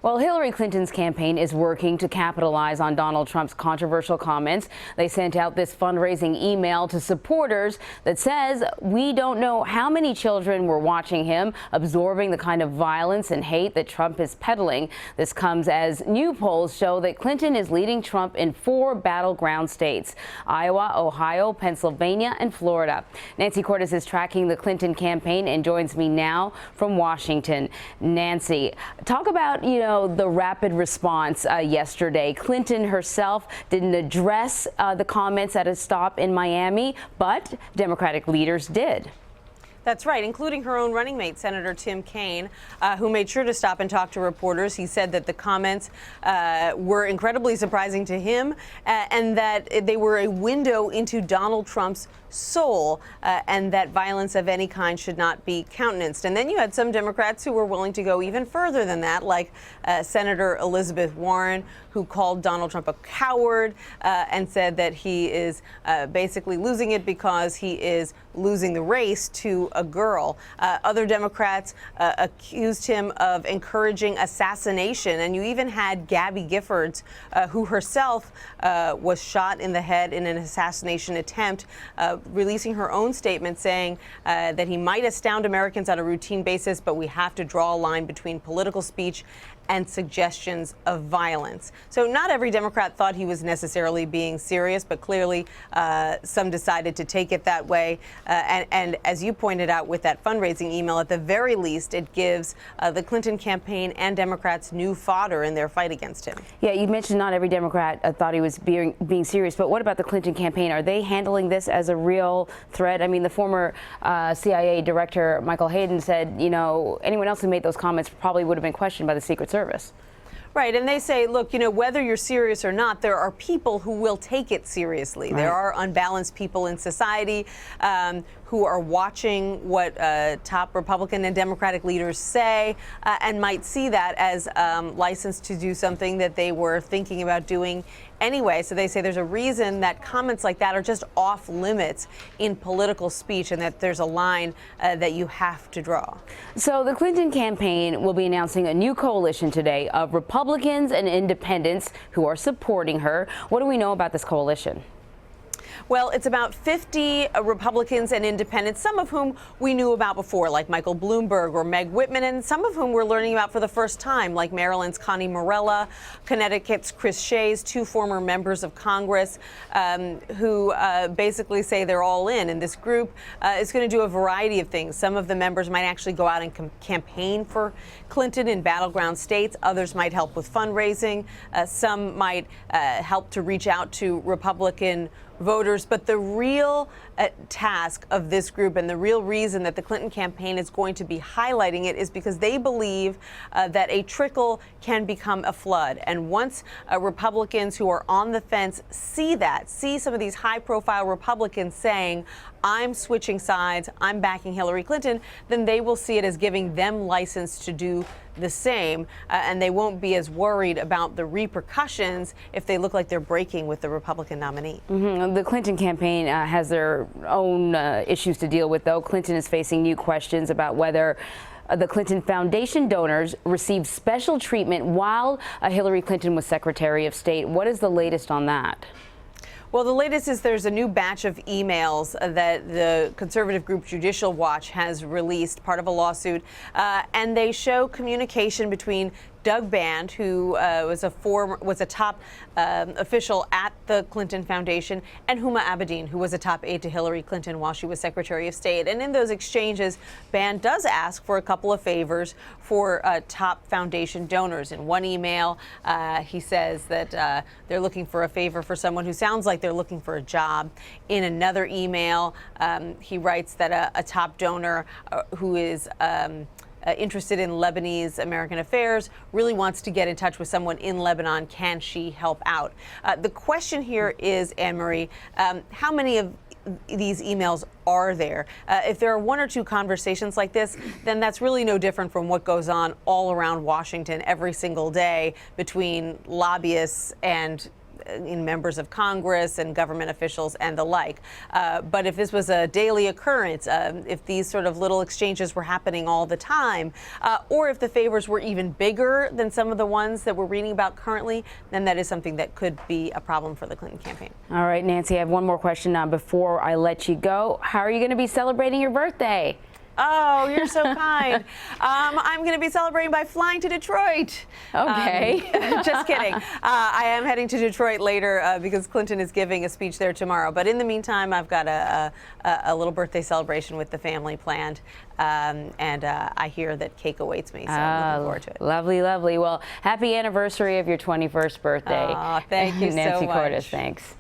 Well, Hillary Clinton's campaign is working to capitalize on Donald Trump's controversial comments. They sent out this fundraising email to supporters that says, "We don't know how many children were watching him, absorbing the kind of violence and hate that Trump is peddling." This comes as new polls show that Clinton is leading Trump in 4 battleground states: Iowa, Ohio, Pennsylvania, and Florida. Nancy Cordes is tracking the Clinton campaign and joins me now from Washington. Nancy, talk about, the rapid response yesterday. Clinton herself didn't address the comments at a stop in Miami, but Democratic leaders did. That's right, including her own running mate, Senator Tim Kaine, who made sure to stop and talk to reporters. He said that the comments were incredibly surprising to him and that they were a window into Donald Trump's soul and that violence of any kind should not be countenanced. And then you had some Democrats who were willing to go even further than that, like Senator Elizabeth Warren, who called Donald Trump a coward and said that he is basically losing it because he is losing the race to a girl. Other Democrats accused him of encouraging assassination. And you even had Gabby Giffords, who herself was shot in the head in an assassination attempt, releasing her own statement saying that he might astound Americans on a routine basis, but we have to draw a line between political speech and suggestions of violence. So not every Democrat thought he was necessarily being serious, but clearly some decided to take it that way. And as you pointed out with that fundraising email, at the very least, it gives the Clinton campaign and Democrats new fodder in their fight against him. Yeah, you mentioned not every Democrat thought he was being serious, but what about the Clinton campaign? Are they handling this as a real threat? I mean, the former CIA director, Michael Hayden, said, anyone else who made those comments probably would have been questioned by the Secret Service. Right. And they say, look, whether you're serious or not, there are people who will take it seriously. Right. There are unbalanced people in society who are watching what top Republican and Democratic leaders say and might see that as license to do something that they were thinking about doing anyway. So they say there's a reason that comments like that are just off limits in political speech and that there's a line that you have to draw. So the Clinton campaign will be announcing a new coalition today of Republicans and independents who are supporting her. What do we know about this coalition? Well, it's about 50 Republicans and independents, some of whom we knew about before, like Michael Bloomberg or Meg Whitman, and some of whom we're learning about for the first time, like Maryland's Connie Morella, Connecticut's Chris Shays, 2 former members of Congress who basically say they're all in. And this group is going to do a variety of things. Some of the members might actually go out and campaign for Clinton in battleground states. Others might help with fundraising. Some might help to reach out to Republican voters. But the real task of this group and the real reason that the Clinton campaign is going to be highlighting it is because they believe that a trickle can become a flood. And once Republicans who are on the fence see some of these high-profile Republicans saying, I'm switching sides, I'm backing Hillary Clinton, then they will see it as giving them license to do the same, and they won't be as worried about the repercussions if they look like they're breaking with the Republican nominee. Mm-hmm. The Clinton campaign has their own issues to deal with, though. Clinton is facing new questions about whether the Clinton Foundation donors received special treatment while Hillary Clinton was Secretary of State. What is the latest on that? Well, the latest is there's a new batch of emails that the conservative group Judicial Watch has released, part of a lawsuit, and they show communication between Doug Band, who was a top official at the Clinton Foundation, and Huma Abedin, who was a top aide to Hillary Clinton while she was Secretary of State. And in those exchanges, Band does ask for a couple of favors for top foundation donors. In one email, he says that they're looking for a favor for someone who sounds like they're looking for a job. In another email, he writes that a top donor who is interested in Lebanese American affairs really wants to get in touch with someone in Lebanon. Can she help out? The question here is, Anne-Marie, how many of these emails are there? If there are 1 or 2 conversations like this, then that's really no different from what goes on all around Washington every single day between lobbyists and in members of Congress and government officials and the like. But if this was a daily occurrence, if these sort of little exchanges were happening all the time, or if the favors were even bigger than some of the ones that we're reading about currently, then that is something that could be a problem for the Clinton campaign. All right, Nancy, I have one more question before I let you go. How are you going to be celebrating your birthday? Oh, you're so kind. I'm going to be celebrating by flying to Detroit. Okay. Just kidding. I am heading to Detroit later because Clinton is giving a speech there tomorrow. But in the meantime, I've got a little birthday celebration with the family planned. And I hear that cake awaits me, so I'm looking forward to it. Lovely, lovely. Well, happy anniversary of your 21st birthday. Thank you so much. Nancy Cordes, thanks.